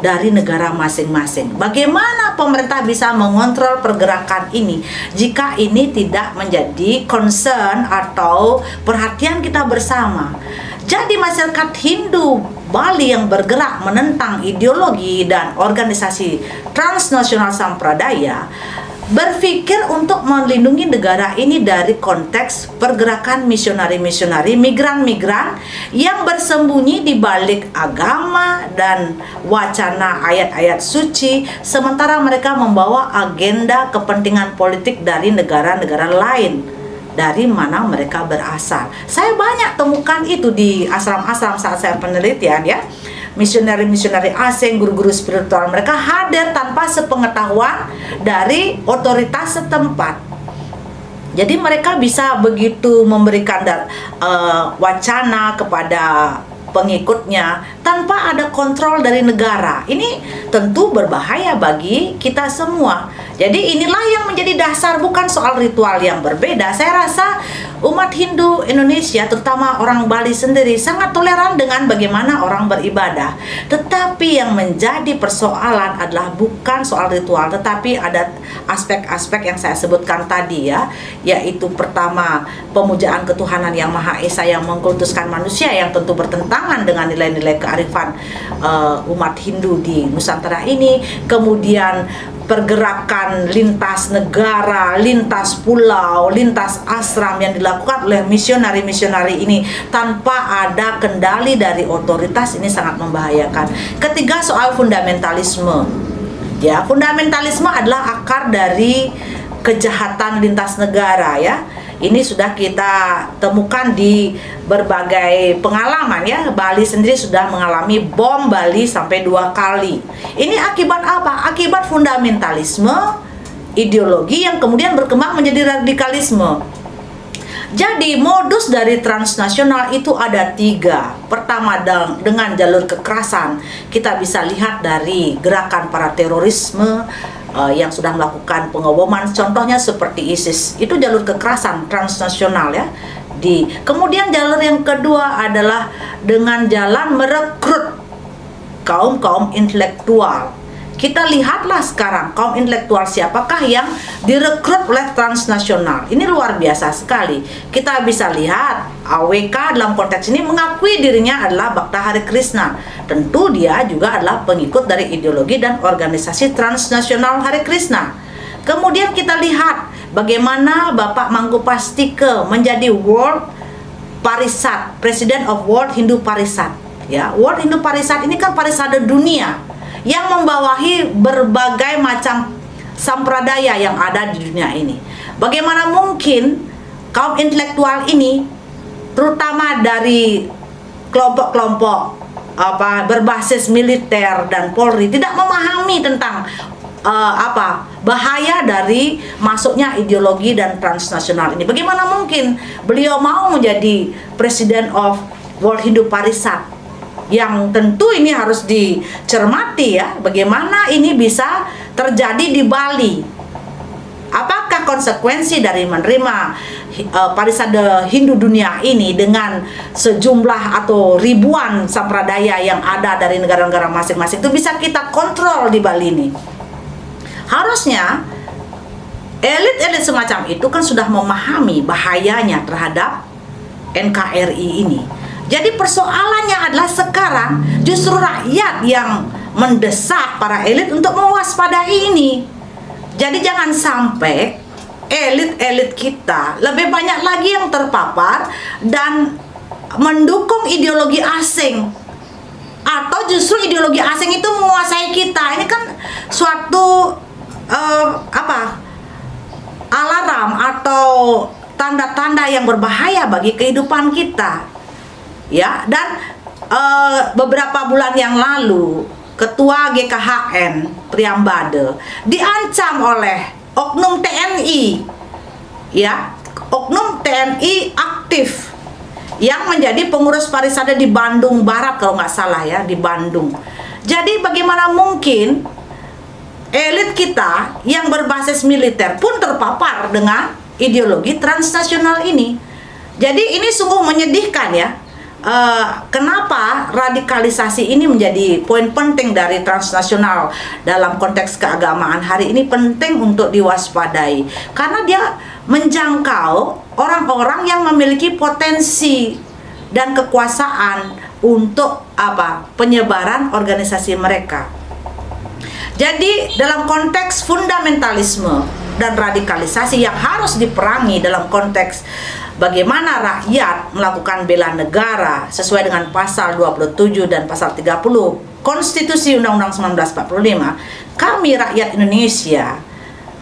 dari negara masing-masing. Bagaimana pemerintah bisa mengontrol pergerakan ini jika ini tidak menjadi concern atau perhatian kita bersama? Jadi masyarakat Hindu Bali yang bergerak menentang ideologi dan organisasi transnasional Sampradaya berpikir untuk melindungi negara ini dari konteks pergerakan misionari-misionari, migran-migran yang bersembunyi di balik agama dan wacana ayat-ayat suci, sementara mereka membawa agenda kepentingan politik dari negara-negara lain. dari mana mereka berasal. Saya banyak temukan itu di asram-asram saat saya penelitian ya. Misioneri-misioneri asing, guru-guru spiritual mereka hadir tanpa sepengetahuan dari otoritas setempat. Jadi mereka bisa begitu memberikan wacana kepada pengikutnya tanpa ada kontrol dari negara. Ini tentu berbahaya bagi kita semua. Jadi inilah yang menjadi dasar, bukan soal ritual yang berbeda. Saya rasa umat Hindu Indonesia, terutama orang Bali sendiri, sangat toleran dengan bagaimana orang beribadah. Tetapi yang menjadi persoalan adalah bukan soal ritual, tetapi ada aspek-aspek yang saya sebutkan tadi ya, yaitu pertama, pemujaan ketuhanan yang Maha Esa yang mengkultuskan manusia, yang tentu bertentangan dengan nilai-nilai kearifan umat Hindu di Nusantara ini. Kemudian pergerakan lintas negara, lintas pulau, lintas asram yang dilakukan oleh misionari-misionari ini tanpa ada kendali dari otoritas, ini sangat membahayakan. Ketiga, soal fundamentalisme. Ya, fundamentalisme adalah akar dari kejahatan lintas negara ya. Ini sudah kita temukan di berbagai pengalaman ya. Bali sendiri sudah mengalami bom Bali sampai 2 kali. Ini akibat apa? Akibat fundamentalisme ideologi yang kemudian berkembang menjadi radikalisme. Jadi modus dari transnasional itu ada 3. Pertama, dengan jalur kekerasan. Kita bisa lihat dari gerakan para terorisme yang sudah melakukan pengeboman, contohnya seperti ISIS. Itu jalur kekerasan transnasional ya. Kemudian jalur yang kedua adalah dengan jalan merekrut kaum-kaum intelektual. Kita lihatlah sekarang kaum intelektual siapakah yang direkrut oleh transnasional. Ini luar biasa sekali. Kita bisa lihat AWK dalam konteks ini mengakui dirinya adalah Bhakta Hare Krishna. Tentu dia juga adalah pengikut dari ideologi dan organisasi transnasional Hare Krishna. Kemudian kita lihat bagaimana Bapak Mangkupastike menjadi World Parisat, President of World Hindu Parisat. Ya, World Hindu Parisat ini kan parisade dunia yang membawahi berbagai macam sampradaya yang ada di dunia ini. Bagaimana mungkin kaum intelektual ini, terutama dari kelompok-kelompok berbasis militer dan Polri, tidak memahami tentang bahaya dari masuknya ideologi dan transnasional ini. Bagaimana mungkin beliau mau menjadi President of World Hindu Parisat? Yang tentu ini harus dicermati ya, bagaimana ini bisa terjadi di Bali. Apakah konsekuensi dari menerima parisade Hindu dunia ini dengan sejumlah atau ribuan sampradaya yang ada dari negara-negara masing-masing itu bisa kita kontrol di Bali ini? Harusnya elit-elit semacam itu kan sudah memahami bahayanya terhadap NKRI ini. Jadi persoalannya adalah sekarang justru rakyat yang mendesak para elit untuk mewaspadai ini. Jadi jangan sampai elit-elit kita lebih banyak lagi yang terpapar dan mendukung ideologi asing, atau justru ideologi asing itu menguasai kita. Ini kan suatu alarm atau tanda-tanda yang berbahaya bagi kehidupan kita. Ya, dan beberapa bulan yang lalu Ketua GKHN Priambade diancam oleh oknum TNI, ya, oknum TNI aktif yang menjadi pengurus parisade di Bandung Barat kalau nggak salah ya, di Bandung. Jadi bagaimana mungkin elit kita yang berbasis militer pun terpapar dengan ideologi transnasional ini? Jadi ini sungguh menyedihkan ya. Kenapa radikalisasi ini menjadi poin penting dari transnasional dalam konteks keagamaan hari ini penting untuk diwaspadai, karena dia menjangkau orang-orang yang memiliki potensi dan kekuasaan untuk penyebaran organisasi mereka. Jadi dalam konteks fundamentalisme dan radikalisasi yang harus diperangi dalam konteks bagaimana rakyat melakukan bela negara sesuai dengan pasal 27 dan pasal 30 Konstitusi Undang-Undang 1945, kami rakyat Indonesia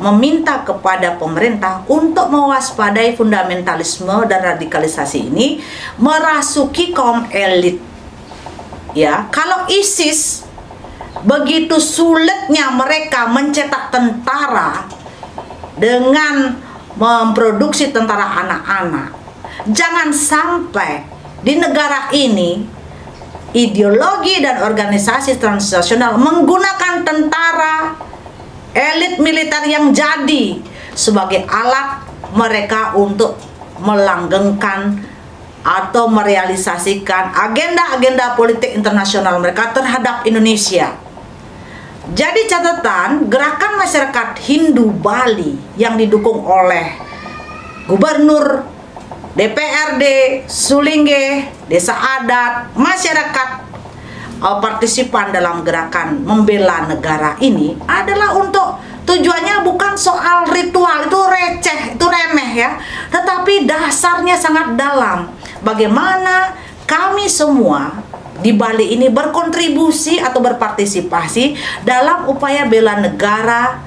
meminta kepada pemerintah untuk mewaspadai fundamentalisme dan radikalisasi ini merasuki kaum elit. Ya, kalau ISIS begitu sulitnya mereka mencetak tentara dengan memproduksi tentara anak-anak, jangan sampai di negara ini ideologi dan organisasi transnasional menggunakan tentara elit militer yang jadi sebagai alat mereka untuk melanggengkan atau merealisasikan agenda-agenda politik internasional mereka terhadap Indonesia. Jadi catatan, gerakan masyarakat Hindu Bali yang didukung oleh Gubernur, DPRD, Sulingge, Desa Adat, masyarakat partisipan dalam gerakan membela negara ini adalah untuk tujuannya bukan soal ritual, itu receh, itu remeh ya, tetapi dasarnya sangat dalam. Bagaimana kami semua di Bali ini berkontribusi atau berpartisipasi dalam upaya bela negara.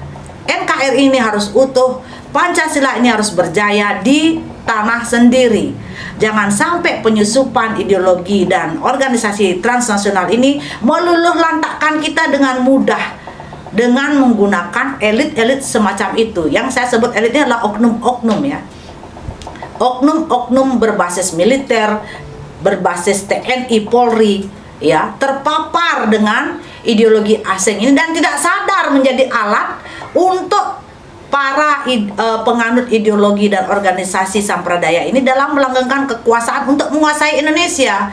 NKRI ini harus utuh, Pancasila ini harus berjaya di tanah sendiri. Jangan sampai penyusupan ideologi dan organisasi transnasional ini meluluh lantakkan kita dengan mudah dengan menggunakan elit-elit semacam itu. Yang saya sebut elitnya adalah oknum-oknum ya. Oknum-oknum berbasis militer, berbasis TNI, Polri ya, terpapar dengan ideologi asing ini dan tidak sadar menjadi alat untuk para penganut ideologi dan organisasi sampradaya ini dalam melanggengkan kekuasaan untuk menguasai Indonesia.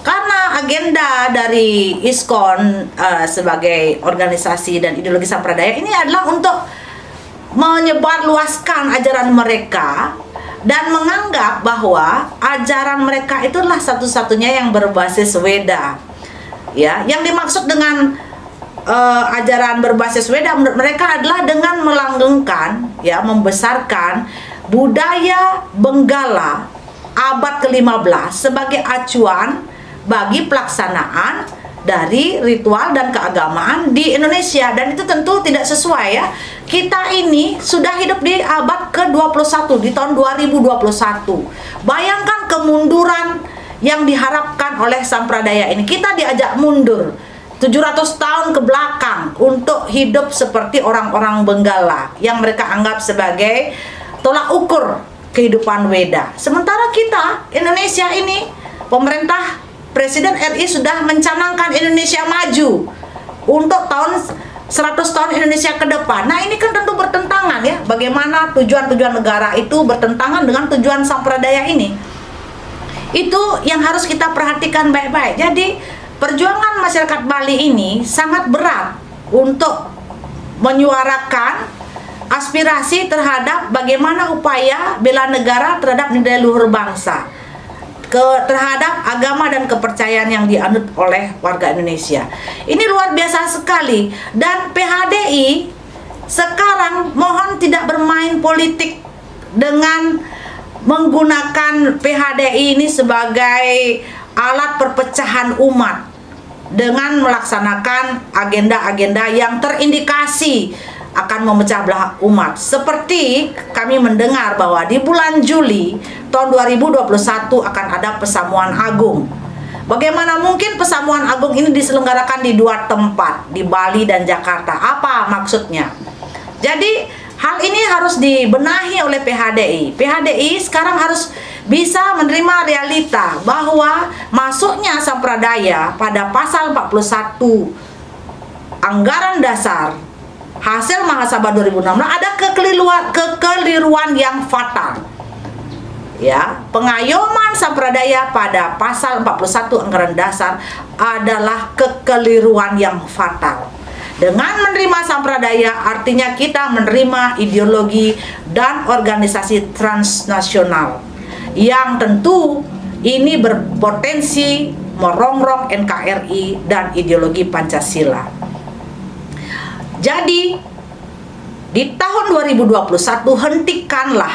Karena agenda dari ISKON sebagai organisasi dan ideologi sampradaya ini adalah untuk menyebarluaskan ajaran mereka dan menganggap bahwa ajaran mereka itulah satu-satunya yang berbasis Weda. Ya, yang dimaksud dengan ajaran berbasis Weda menurut mereka adalah dengan melanggengkan, ya, membesarkan budaya Benggala abad ke-15 sebagai acuan bagi pelaksanaan dari ritual dan keagamaan di Indonesia, dan itu tentu tidak sesuai ya. Kita ini sudah hidup di abad ke-21 di tahun 2021. Bayangkan kemunduran yang diharapkan oleh sampradaya ini. Kita diajak mundur 700 tahun ke belakang untuk hidup seperti orang-orang Benggala yang mereka anggap sebagai tolak ukur kehidupan Weda. Sementara kita, Indonesia ini, pemerintah Presiden RI sudah mencanangkan Indonesia maju untuk tahun 100 tahun Indonesia ke depan. Nah, ini kan tentu bertentangan ya. Bagaimana tujuan-tujuan negara itu bertentangan dengan tujuan sampradaya ini. Itu yang harus kita perhatikan baik-baik. Jadi, perjuangan masyarakat Bali ini sangat berat untuk menyuarakan aspirasi terhadap bagaimana upaya bela negara terhadap nilai luhur bangsa, terhadap agama dan kepercayaan yang dianut oleh warga Indonesia. Ini luar biasa sekali. Dan PHDI sekarang mohon tidak bermain politik dengan menggunakan PHDI ini sebagai alat perpecahan umat dengan melaksanakan agenda-agenda yang terindikasi akan memecah belah umat. Seperti kami mendengar bahwa di bulan Juli tahun 2021 akan ada Pesamuan Agung. Bagaimana mungkin Pesamuan Agung ini diselenggarakan di dua tempat, di Bali dan Jakarta? Apa maksudnya? Jadi hal ini harus dibenahi oleh PHDI. PHDI sekarang harus bisa menerima realita bahwa masuknya sampradaya pada pasal 41 anggaran dasar hasil Mahasabah 2016 ada kekeliruan yang fatal. Ya, pengayoman sampradaya pada pasal 41 anggaran dasar adalah kekeliruan yang fatal. Dengan menerima sampradaya artinya kita menerima ideologi dan organisasi transnasional yang tentu ini berpotensi merongrong NKRI dan ideologi Pancasila. Jadi di tahun 2021 hentikanlah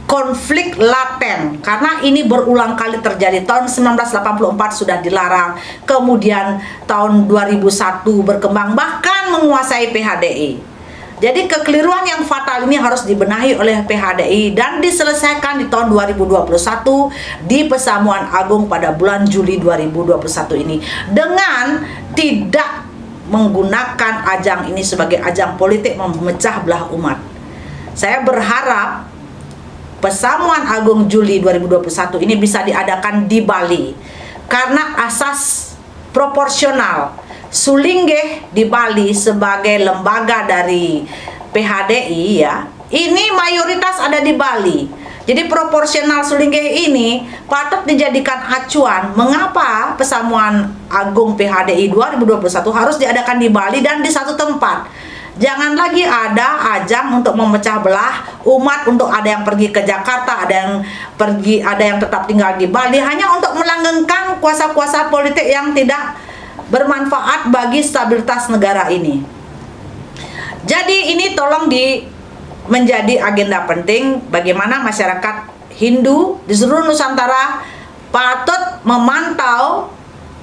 konflik laten, karena ini berulang kali terjadi. Tahun 1984 sudah dilarang, kemudian tahun 2001 berkembang bahkan menguasai PHDI. Jadi kekeliruan yang fatal ini harus dibenahi oleh PHDI dan diselesaikan di tahun 2021 di Pesamuan Agung pada bulan Juli 2021 ini dengan tidak menggunakan ajang ini sebagai ajang politik memecah belah umat. Saya berharap Pesamuan Agung Juli 2021 ini bisa diadakan di Bali karena asas proporsional. Sulinggih di Bali sebagai lembaga dari PHDI ya, ini mayoritas ada di Bali. Jadi proporsional Sulinggih ini patut dijadikan acuan mengapa Pesamuan Agung PHDI 2021 harus diadakan di Bali dan di satu tempat. Jangan lagi ada ajang untuk memecah belah umat, untuk ada yang pergi ke Jakarta, ada yang tetap tinggal di Bali hanya untuk melanggengkan kuasa-kuasa politik yang tidak bermanfaat bagi stabilitas negara ini. Jadi ini tolong menjadi agenda penting bagaimana masyarakat Hindu di seluruh Nusantara patut memantau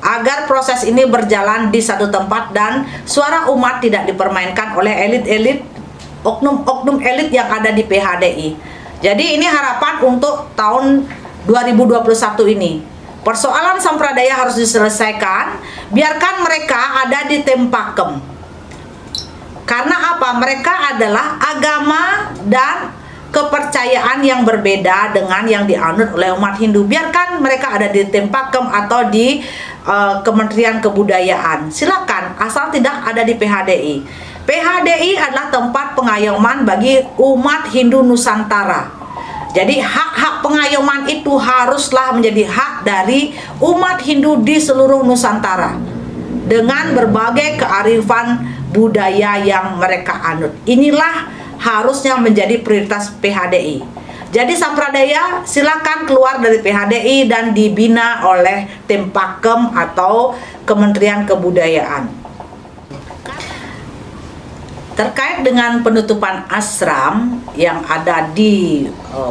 agar proses ini berjalan di satu tempat dan suara umat tidak dipermainkan oleh elit-elit, oknum-oknum elit yang ada di PHDI. Jadi ini harapan untuk tahun 2021 ini. Persoalan sampradaya harus diselesaikan, biarkan mereka ada di Tempakem. Karena apa? Mereka adalah agama dan kepercayaan yang berbeda dengan yang dianut oleh umat Hindu. Biarkan mereka ada di Tempakem atau di Kementerian Kebudayaan. Silakan, asal tidak ada di PHDI. PHDI adalah tempat pengayoman bagi umat Hindu Nusantara. Jadi hak-hak pengayoman itu haruslah menjadi hak dari umat Hindu di seluruh Nusantara dengan berbagai kearifan budaya yang mereka anut. Inilah harusnya menjadi prioritas PHDI. Jadi sampradaya silakan keluar dari PHDI dan dibina oleh Tempakem atau Kementerian Kebudayaan. Terkait dengan penutupan ashram yang ada di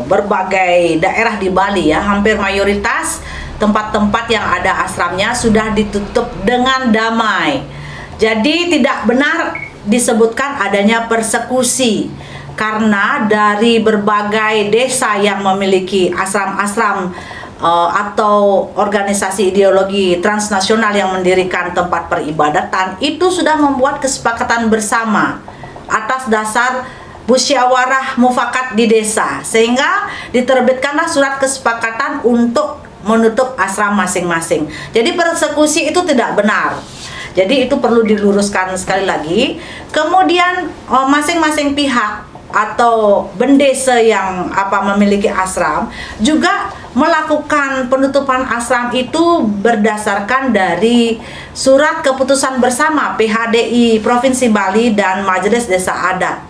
berbagai daerah di Bali ya, hampir mayoritas tempat-tempat yang ada ashramnya sudah ditutup dengan damai. Jadi tidak benar disebutkan adanya persekusi karena dari berbagai desa yang memiliki ashram-ashram atau organisasi ideologi transnasional yang mendirikan tempat peribadatan itu sudah membuat kesepakatan bersama atas dasar musyawarah mufakat di desa, sehingga diterbitkanlah surat kesepakatan untuk menutup ashram masing-masing. Jadi persekusi itu tidak benar. Jadi itu perlu diluruskan sekali lagi. Kemudian masing-masing pihak atau bendesa yang memiliki ashram juga melakukan penutupan ashram itu berdasarkan dari surat keputusan bersama PHDI Provinsi Bali dan Majelis Desa Adat.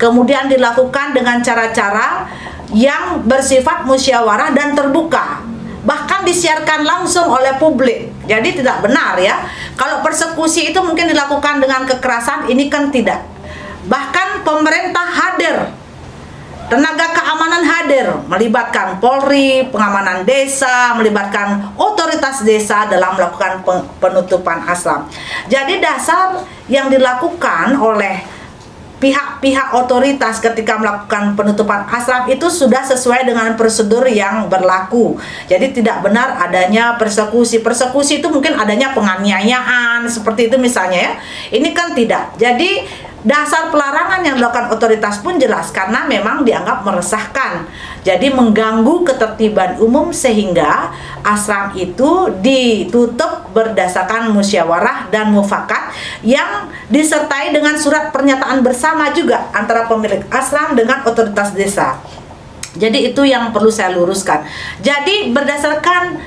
Kemudian dilakukan dengan cara-cara yang bersifat musyawarah dan terbuka, bahkan disiarkan langsung oleh publik. Jadi tidak benar ya. Kalau persekusi itu mungkin dilakukan dengan kekerasan, ini kan tidak. Bahkan pemerintah hadir, tenaga keamanan hadir, melibatkan Polri, pengamanan desa, melibatkan otoritas desa dalam melakukan penutupan ashram. Jadi dasar yang dilakukan oleh pihak-pihak otoritas ketika melakukan penutupan ashram itu sudah sesuai dengan prosedur yang berlaku. Jadi tidak benar adanya persekusi. Persekusi itu mungkin adanya penganiayaan seperti itu misalnya ya. Ini kan tidak. Jadi dasar pelarangan yang dilakukan otoritas pun jelas karena memang dianggap meresahkan. Jadi mengganggu ketertiban umum sehingga ashram itu ditutup berdasarkan musyawarah dan mufakat yang disertai dengan surat pernyataan bersama juga antara pemilik ashram dengan otoritas desa. Jadi itu yang perlu saya luruskan. Jadi berdasarkan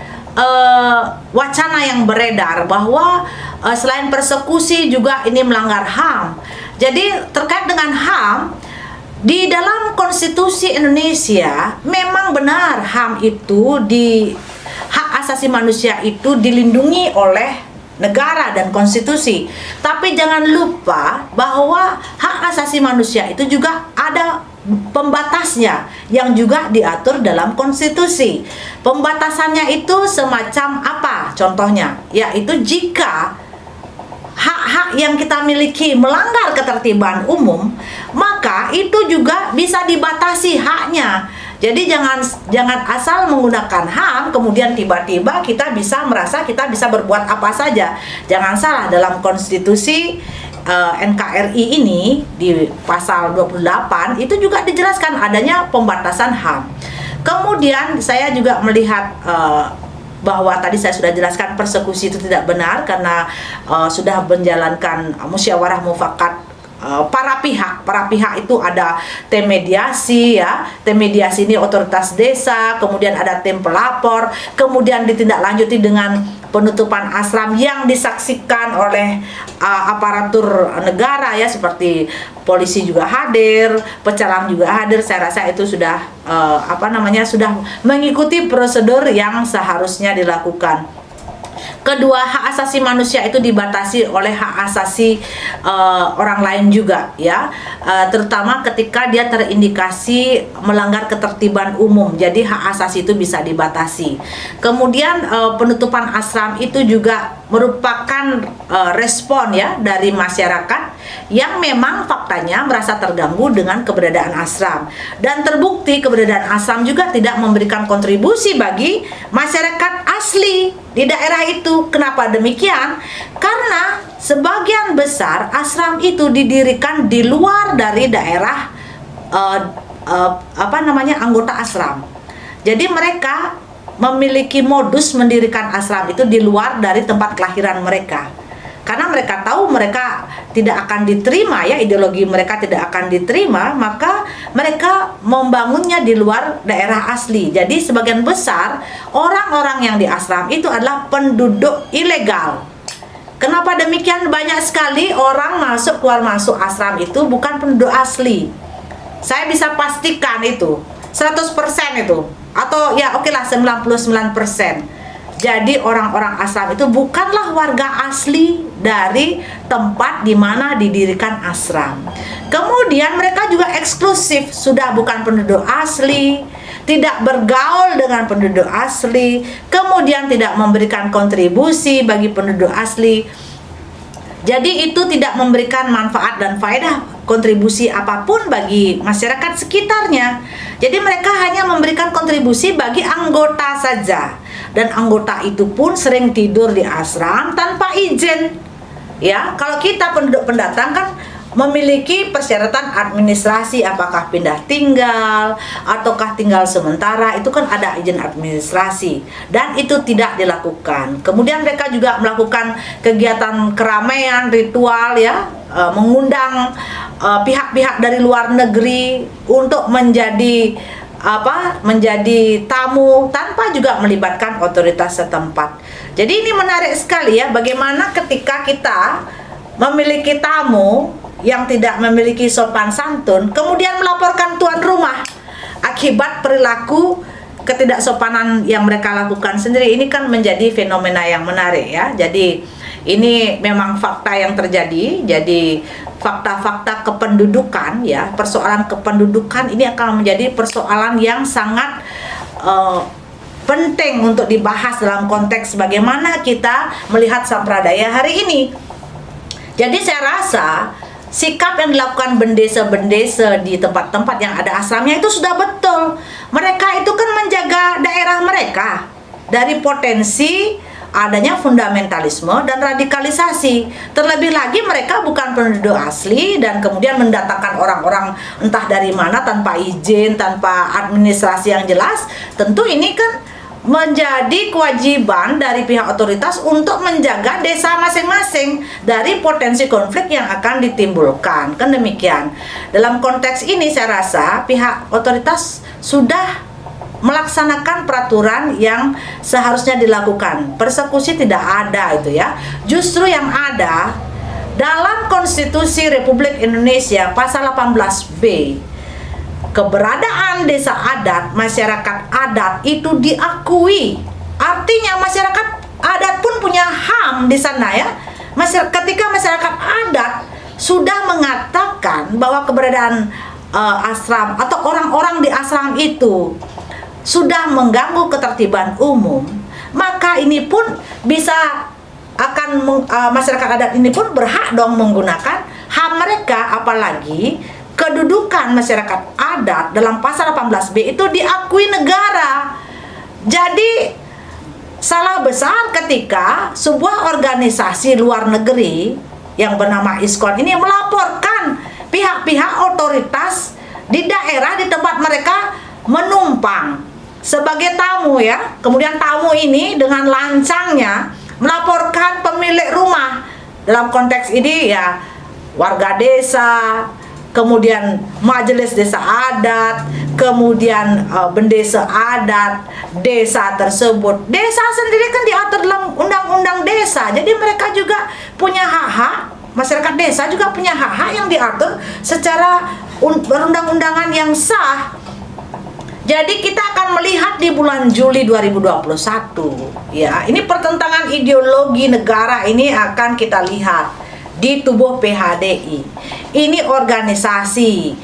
wacana yang beredar bahwa selain persekusi juga ini melanggar HAM. Jadi terkait dengan HAM, di dalam konstitusi Indonesia memang benar HAM itu hak asasi manusia itu dilindungi oleh negara dan konstitusi. Tapi jangan lupa bahwa hak asasi manusia itu juga ada pembatasnya yang juga diatur dalam konstitusi. Pembatasannya itu semacam apa? Contohnya, yaitu jika hak hak yang kita miliki melanggar ketertiban umum, maka itu juga bisa dibatasi haknya. Jadi jangan asal menggunakan HAM kemudian tiba-tiba kita bisa merasa kita bisa berbuat apa saja. Jangan salah, dalam konstitusi NKRI ini di pasal 28 itu juga dijelaskan adanya pembatasan HAM. Kemudian saya juga melihat bahwa tadi saya sudah jelaskan persekusi itu tidak benar karena sudah menjalankan musyawarah mufakat para pihak itu ada tim mediasi ya. Tim mediasi ini otoritas desa, kemudian ada tim pelapor, kemudian ditindaklanjuti dengan penutupan asram yang disaksikan oleh aparatur negara ya, seperti polisi juga hadir, pecalang juga hadir. Saya rasa itu sudah sudah mengikuti prosedur yang seharusnya dilakukan. Kedua, hak asasi manusia itu dibatasi oleh hak asasi orang lain juga ya, terutama ketika dia terindikasi melanggar ketertiban umum. Jadi hak asasi itu bisa dibatasi. Kemudian penutupan asram itu juga merupakan respon ya dari masyarakat yang memang faktanya merasa terganggu dengan keberadaan asram, dan terbukti keberadaan asram juga tidak memberikan kontribusi bagi masyarakat asli di daerah itu. Kenapa demikian? Karena sebagian besar asram itu didirikan di luar dari daerah anggota asram. Jadi mereka memiliki modus mendirikan asram itu di luar dari tempat kelahiran mereka. Karena mereka tahu mereka tidak akan diterima ya, ideologi mereka tidak akan diterima, maka mereka membangunnya di luar daerah asli. Jadi sebagian besar orang-orang yang di asram itu adalah penduduk ilegal. Kenapa demikian? Banyak sekali orang keluar masuk asram itu bukan penduduk asli. Saya bisa pastikan itu 100% itu, atau ya oke lah 99%. Jadi orang-orang asram itu bukanlah warga asli dari tempat di mana didirikan asram. Kemudian mereka juga eksklusif, sudah bukan penduduk asli, tidak bergaul dengan penduduk asli, kemudian tidak memberikan kontribusi bagi penduduk asli. Jadi itu tidak memberikan manfaat dan faedah kontribusi apapun bagi masyarakat sekitarnya. Jadi mereka hanya memberikan kontribusi bagi anggota saja. Dan anggota itu pun sering tidur di asram tanpa izin. Ya, kalau kita penduduk pendatang kan memiliki persyaratan administrasi, apakah pindah tinggal ataukah tinggal sementara, itu kan ada izin administrasi, dan itu tidak dilakukan. Kemudian mereka juga melakukan kegiatan keramaian, ritual ya, mengundang pihak-pihak dari luar negeri untuk menjadi tamu tanpa juga melibatkan otoritas setempat. Jadi ini menarik sekali ya, bagaimana ketika kita memiliki tamu yang tidak memiliki sopan santun, kemudian melaporkan tuan rumah akibat perilaku ketidaksopanan yang mereka lakukan sendiri. Ini kan menjadi fenomena yang menarik ya. Jadi ini memang fakta yang terjadi. Jadi fakta-fakta kependudukan ya, persoalan kependudukan ini akan menjadi persoalan yang sangat penting untuk dibahas dalam konteks bagaimana kita melihat sampradaya hari ini. Jadi saya rasa sikap yang dilakukan bendesa-bendesa di tempat-tempat yang ada asramnya itu sudah betul. Mereka itu kan menjaga daerah mereka dari potensi adanya fundamentalisme dan radikalisasi. Terlebih lagi mereka bukan penduduk asli dan kemudian mendatangkan orang-orang entah dari mana tanpa izin, tanpa administrasi yang jelas. Tentu ini kan menjadi kewajiban dari pihak otoritas untuk menjaga desa masing-masing dari potensi konflik yang akan ditimbulkan. Kan demikian. Dalam konteks ini saya rasa pihak otoritas sudah melaksanakan peraturan yang seharusnya dilakukan. Persekusi tidak ada itu ya. Justru yang ada dalam Konstitusi Republik Indonesia pasal 18B, keberadaan desa adat, masyarakat adat itu diakui. Artinya masyarakat adat pun punya HAM di sana ya. Ketika masyarakat adat sudah mengatakan bahwa keberadaan asram atau orang-orang di asram itu sudah mengganggu ketertiban umum, maka ini pun bisa masyarakat adat ini pun berhak dong menggunakan hak mereka, apalagi kedudukan masyarakat adat dalam pasal 18B itu diakui negara. Jadi salah besar ketika sebuah organisasi luar negeri yang bernama ISKON ini melaporkan pihak-pihak otoritas di daerah di tempat mereka menumpang sebagai tamu ya. Kemudian tamu ini dengan lancangnya melaporkan pemilik rumah, dalam konteks ini ya warga desa, kemudian majelis desa adat, kemudian bendesa adat desa tersebut. Desa sendiri kan diatur dalam undang-undang desa, jadi mereka juga punya hak-hak. Masyarakat desa juga punya hak-hak yang diatur secara perundang-undangan yang sah. Jadi kita akan melihat di bulan Juli 2021 ya, ini pertentangan ideologi negara ini akan kita lihat di tubuh PHDI. Ini organisasi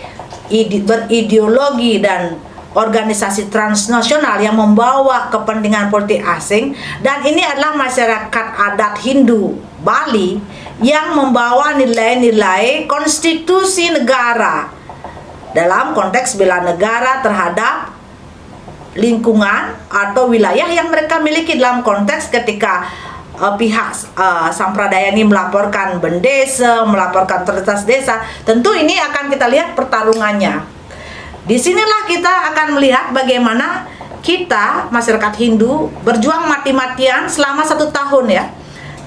berideologi dan organisasi transnasional yang membawa kepentingan politik asing, dan ini adalah masyarakat adat Hindu Bali yang membawa nilai-nilai konstitusi negara dalam konteks bela negara terhadap lingkungan atau wilayah yang mereka miliki. Dalam konteks ketika pihak Sampradaya ini melaporkan bendesa, melaporkan otoritas desa, tentu ini akan kita lihat pertarungannya. Disinilah kita akan melihat bagaimana kita masyarakat Hindu berjuang mati-matian selama 1 tahun ya.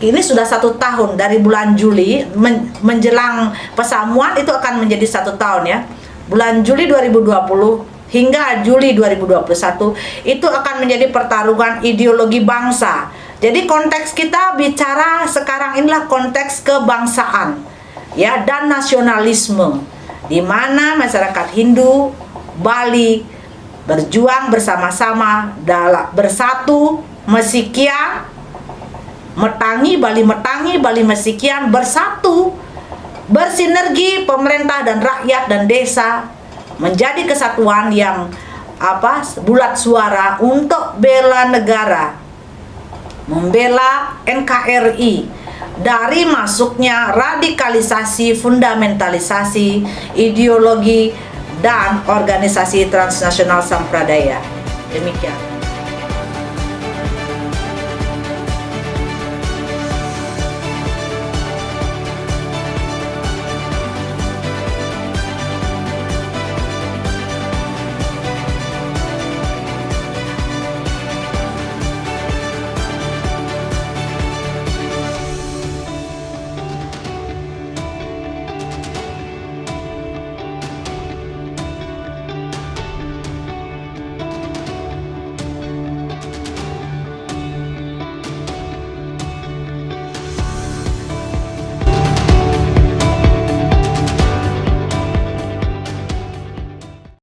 Ini sudah 1 tahun dari bulan Juli menjelang pesamuan, itu akan menjadi 1 tahun ya. Bulan Juli 2020 hingga Juli 2021 itu akan menjadi pertarungan ideologi bangsa. Jadi konteks kita bicara sekarang inilah konteks kebangsaan ya dan nasionalisme, di mana masyarakat Hindu Bali berjuang bersama-sama dalam bersatu Mesikian Metangi Bali Mesikian bersatu, bersinergi pemerintah dan rakyat dan desa menjadi kesatuan yang bulat suara untuk bela negara, membela NKRI dari masuknya radikalisasi, fundamentalisasi ideologi dan organisasi transnasional Sampradaya. Demikian.